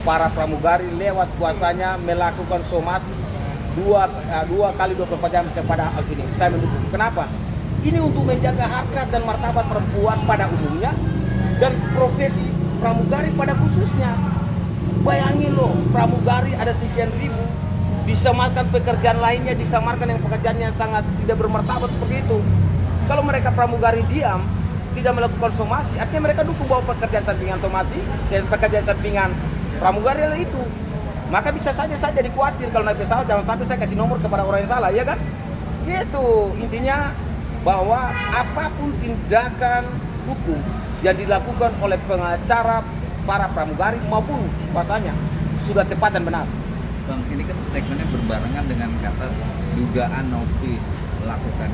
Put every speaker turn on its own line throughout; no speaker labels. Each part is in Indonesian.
para pramugari lewat kuasanya melakukan somasi dua kali 24 jam kepada Alvin. Saya mendukung. Kenapa? Ini untuk menjaga harkat dan martabat perempuan pada umumnya dan profesi pramugari pada khususnya. Bayangin loh, pramugari ada sekian ribu, disamarkan pekerjaan lainnya, disamarkan yang pekerjaan yang sangat tidak bermartabat seperti itu. Kalau mereka pramugari diam, tidak melakukan somasi, artinya mereka dukung bahwa pekerjaan sampingan somasi dan pekerjaan sampingan pramugari adalah itu. Maka bisa saja dikhawatir kalau naik pesawat jangan sampai saya kasih nomor kepada orang yang salah, ya kan? Gitu. Intinya bahwa apapun tindakan hukum yang dilakukan oleh pengacara para pramugari maupun kuasanya sudah tepat dan benar.
Bang, ini kan statementnya berbarengan dengan kata dugaan Novi melakukan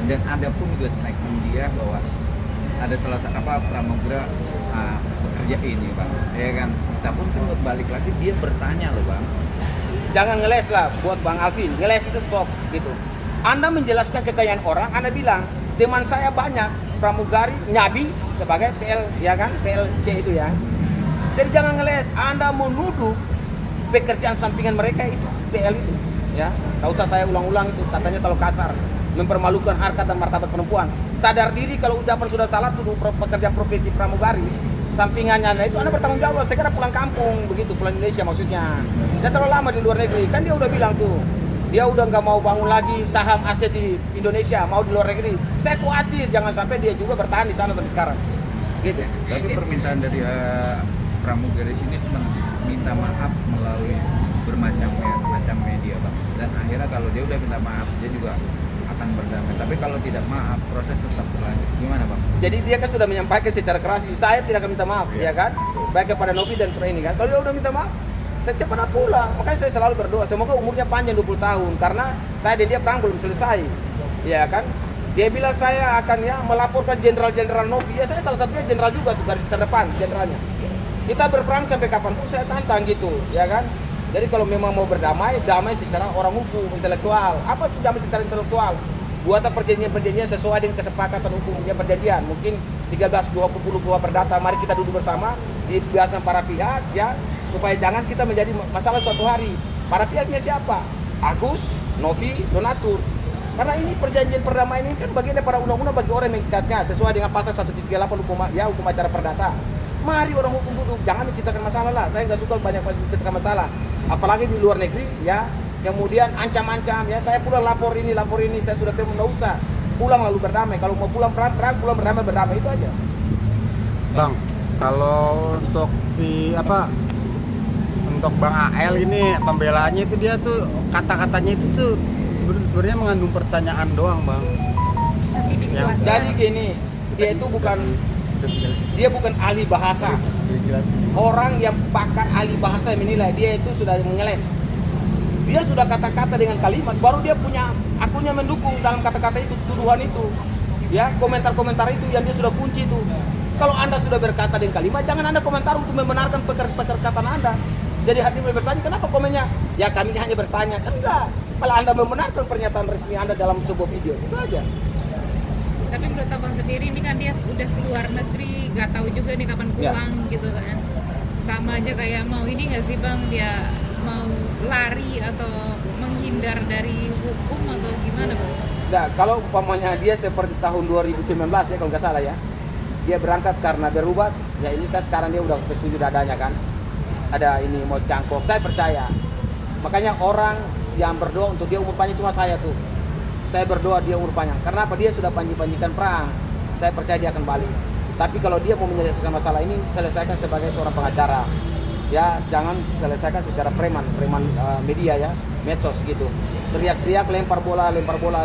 dan ada pun juga statement dia bahwa ada salah satu pramugara bekerja ini, Bang, ya kan? Tapi kan balik lagi dia bertanya loh, Bang.
Jangan ngeles lah buat Bang Alvin, ngeles itu stop gitu. Anda menjelaskan kekayaan orang, Anda bilang teman saya banyak pramugari nyabi sebagai PL, ya kan? PLC itu ya. Jadi jangan ngeles, Anda menuduh pekerjaan sampingan mereka itu PL itu, ya. Nggak usah saya ulang-ulang itu, katanya terlalu kasar, mempermalukan harkat dan martabat perempuan. Sadar diri kalau ucapan sudah salah, tuduh pekerjaan profesi pramugari sampingannya, nah itu Anda bertanggung jawab. Sekarang pulang kampung begitu, pulang Indonesia maksudnya. Dia terlalu lama di luar negeri, kan dia udah bilang tuh, dia udah nggak mau bangun lagi saham aset di Indonesia, mau di luar negeri. Saya khawatir jangan sampai dia juga bertahan di sana sampai sekarang. Gitu.
Tapi permintaan dari pramugari sini cuma minta maaf melalui bermacam media, Bang. Dan akhirnya kalau dia udah minta maaf, dia juga akan berdamai. Tapi kalau tidak maaf, proses tetap berlanjut. Gimana, Bang?
Jadi dia kan sudah menyampaikan secara keras, saya tidak akan minta maaf, ya kan? Baik kepada Novi dan ini kan. Kalau dia udah minta maaf, secepatnya pulang. Makanya saya selalu berdoa, semoga umurnya panjang 20 tahun. Karena saya dan dia perang belum selesai, ya kan? Dia bilang saya akan melaporkan jenderal Novi. Ya saya salah satunya jenderal juga tuh, garis terdepan jenderalnya. Kita berperang sampai kapanpun saya tantang gitu, ya kan? Jadi kalau memang mau berdamai, damai secara orang hukum, intelektual. Apa itu damai secara intelektual? Buat perjanjian-perjanjian sesuai dengan kesepakatan hukumnya perjanjian. Mungkin 13-20 gua perdata, mari kita duduk bersama, dibiarkan para pihak, ya, supaya jangan kita menjadi masalah suatu hari. Para pihaknya siapa? Agus, Novi, Donatur. Karena ini perjanjian perdamaian ini kan bagian daripada undang-undang bagi orang yang mengikatnya sesuai dengan pasal 138 hukum acara perdata. Mari orang hukum duduk, jangan menciptakan masalah lah. Saya nggak suka banyak menciptakan masalah, apalagi di luar negeri, ya. Kemudian ancam-ancam, ya saya pulang lapor ini, saya sudah temu, nggak usah. Pulang lalu berdamai. Kalau mau pulang perang, pulang berdamai itu aja.
Bang, kalau untuk untuk Bang AL ini pembelaannya itu dia tuh kata-katanya itu tuh sebenarnya mengandung pertanyaan doang, Bang.
Jadi gini, dia itu bukan ahli bahasa. Orang yang pakar ahli bahasa yang menilai, dia itu sudah mengeles. Dia sudah kata-kata dengan kalimat, baru dia punya akunnya mendukung dalam kata-kata itu, tuduhan itu, ya, komentar-komentar itu yang dia sudah kunci itu. Kalau Anda sudah berkata dengan kalimat, jangan Anda komentar untuk membenarkan perkataan Anda. Jadi hati bertanya, kenapa komennya? Ya kami hanya bertanya, kan enggak. Malah Anda membenarkan pernyataan resmi Anda dalam sebuah video, itu aja.
Tapi menurut abang sendiri ini kan dia udah keluar negeri, nggak tahu juga nih kapan pulang, gitu kan. Sama aja kayak mau ini nggak sih, Bang, dia mau lari atau menghindar dari hukum atau gimana, Bang?
Nah, kalau umpamanya dia seperti tahun 2019 ya kalau nggak salah ya, dia berangkat karena berubat, ya ini kan sekarang dia udah setuju dadanya kan, ada ini mau cangkok, saya percaya. Makanya orang yang berdoa untuk dia umur panjang cuma saya tuh. Saya berdoa dia umur panjang. Karena apa? Dia sudah panji-panjikan perang. Saya percaya dia akan balik. Tapi kalau dia mau menyelesaikan masalah ini, selesaikan sebagai seorang pengacara. Ya, jangan selesaikan secara preman media ya, medsos gitu. Teriak-teriak, lempar bola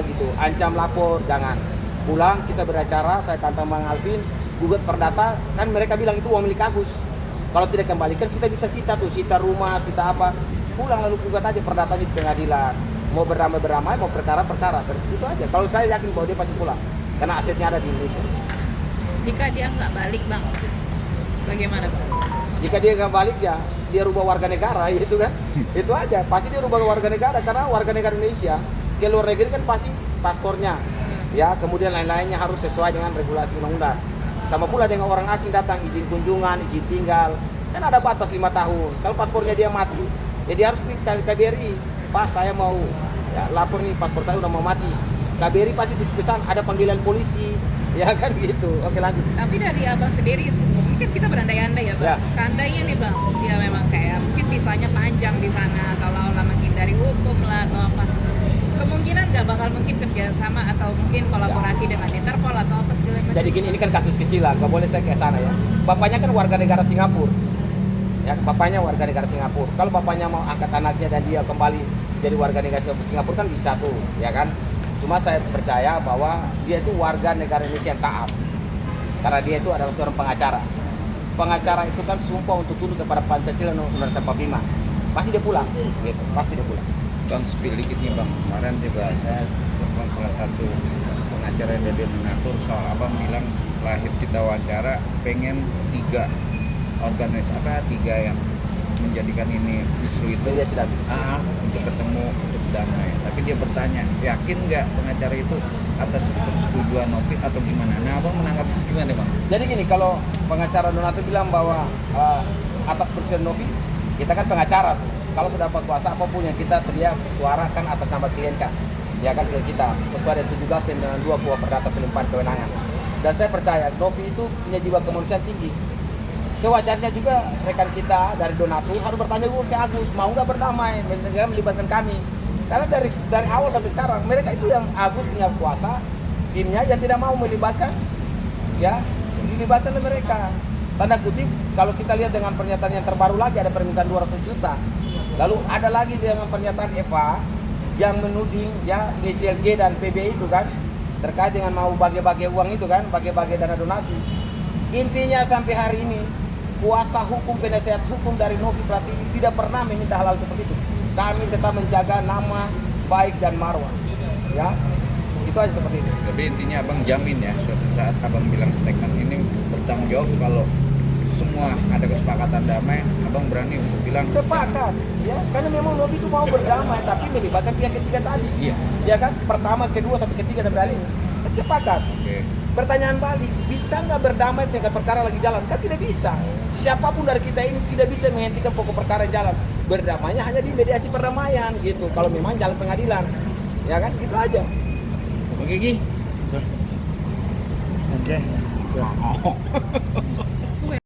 gitu. Ancam lapor, jangan. Pulang kita beracara, saya tantang Bang Alvin, gugat perdata, kan mereka bilang itu uang milik Agus. Kalau tidak kembalikan kita bisa sita rumah, sita apa. Pulang lalu gugat aja perdatanya di pengadilan. Mau berdamai, mau perkara, itu aja. Kalau saya yakin bahwa dia pasti pulang, karena asetnya ada di Indonesia.
Jika dia nggak balik, Bang, bagaimana, Bang?
Jika dia nggak balik ya, dia rubah warga negara, itu kan, itu aja. Pasti dia rubah warga negara, karena warga negara Indonesia ke luar negeri kan pasti paspornya, ya, kemudian lain-lainnya harus sesuai dengan regulasi undang-undang. Sama pula dengan orang asing datang, izin kunjungan, izin tinggal, kan ada batas 5 tahun. Kalau paspornya dia mati, ya dia harus pergi ke KBRI. Pak, saya mau ya, lapor nih, paspor saya udah mau mati. KBRI pasti titip pesan, ada panggilan polisi, ya kan gitu. Oke, lanjut.
Tapi dari abang sendiri, mungkin kita berandai-andai ya bang.
Ya.
Seandainya nih bang, dia memang kayak mungkin visanya panjang di sana, seolah-olah menghindari hukum lah atau apa. Kemungkinan nggak bakal mungkin kerjasama atau mungkin kolaborasi dengan Interpol atau apa segala macam.
Jadi gini, ini kan kasus kecil lah, nggak boleh saya ke sana ya. Bapaknya kan warga negara Singapura. Ya, bapaknya warga negara Singapura. Kalau bapaknya mau angkat anaknya dan dia kembali jadi warga negara Singapura kan bisa tuh, ya kan? Cuma saya percaya bahwa dia itu warga negara Indonesia yang taat. Karena dia itu adalah seorang pengacara. Pengacara itu kan sumpah untuk tunduk kepada Pancasila dan Undang-Undang 45. Pasti dia pulang, gitu. Pasti dia pulang.
Bang, spill dikit nih bang, kemarin juga saya telepon salah satu pengacara yang dia mengatur soal abang bilang lahir kita wawancara pengen 3 yang menjadikan ini justru itu
Dia sudah
untuk ketemu, untuk damai. Tapi dia bertanya, yakin nggak pengacara itu atas persetujuan Novi atau gimana? Nah abang menanggapi gimana bang?
Jadi gini, kalau pengacara Donato bilang bahwa atas persetujuan Novi, kita kan pengacara tuh. Kalau sudah dapat kuasa apapun yang kita teriak suara kan atas nama klien kan, ya kan klien kita sesuai dengan 17 92 Kuhp Perdata Pelimpahan Kewenangan. Dan saya percaya Novi itu punya jiwa kemanusiaan tinggi. Sewajarnya juga rekan kita dari Donatur harus bertanya dulu ke Agus, mau nggak berdamai, mereka melibatkan kami. Karena dari awal sampai sekarang mereka itu yang Agus punya kuasa, timnya yang tidak mau melibatkan, ya dilibatkan oleh mereka. Tanda kutip, kalau kita lihat dengan pernyataan yang terbaru lagi ada permintaan 200 juta. Lalu ada lagi dengan pernyataan Eva yang menuding ya inisial G dan PB itu kan terkait dengan mau bagi-bagi uang itu kan, bagi-bagi dana donasi. Intinya sampai hari ini kuasa hukum penasehat hukum dari Novi Pratiwi tidak pernah meminta hal-hal seperti itu. Kami tetap menjaga nama baik dan marwah. Ya. Itu aja seperti itu.
Tapi intinya abang jamin ya suatu saat abang bilang statement ini bertanggung jawab kalau semua ada kesepakatan damai, abang berani untuk bilang
Sepakat, ya, karena memang Novi itu mau berdamai, tapi melibatkan pihak ketiga tadi.
Iya.
Ya kan, pertama, kedua, sampai ketiga, sampai hari ini. Kan sepakat.
Oke.
Pertanyaan balik, bisa nggak berdamai sehingga perkara lagi jalan? Kan tidak bisa. Siapapun dari kita ini tidak bisa menghentikan pokok perkara yang jalan. Berdamainya hanya di mediasi perdamaian gitu. Kalau memang jalan pengadilan, ya kan, gitu aja.
Oke Gi.
Oke, siap.